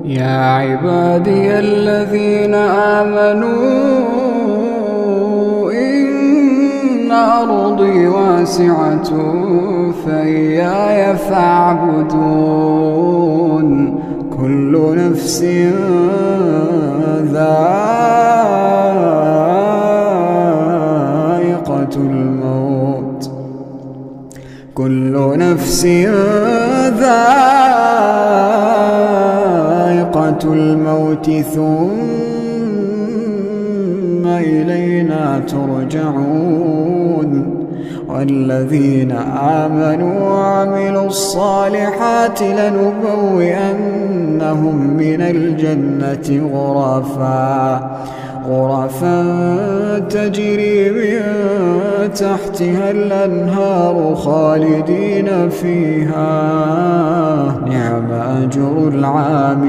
يا عبادي الذين آمنوا إن أرضي واسعة فإياي فاعبدون كل نفس ذائقة الموت كل نفس ذائقة الموت ثم إلينا ترجعون والذين آمنوا وعملوا الصالحات لنبوئنهم من الجنة غرفا تجري من تحتها الأنهار خالدين فيها نعم أجر العاملين.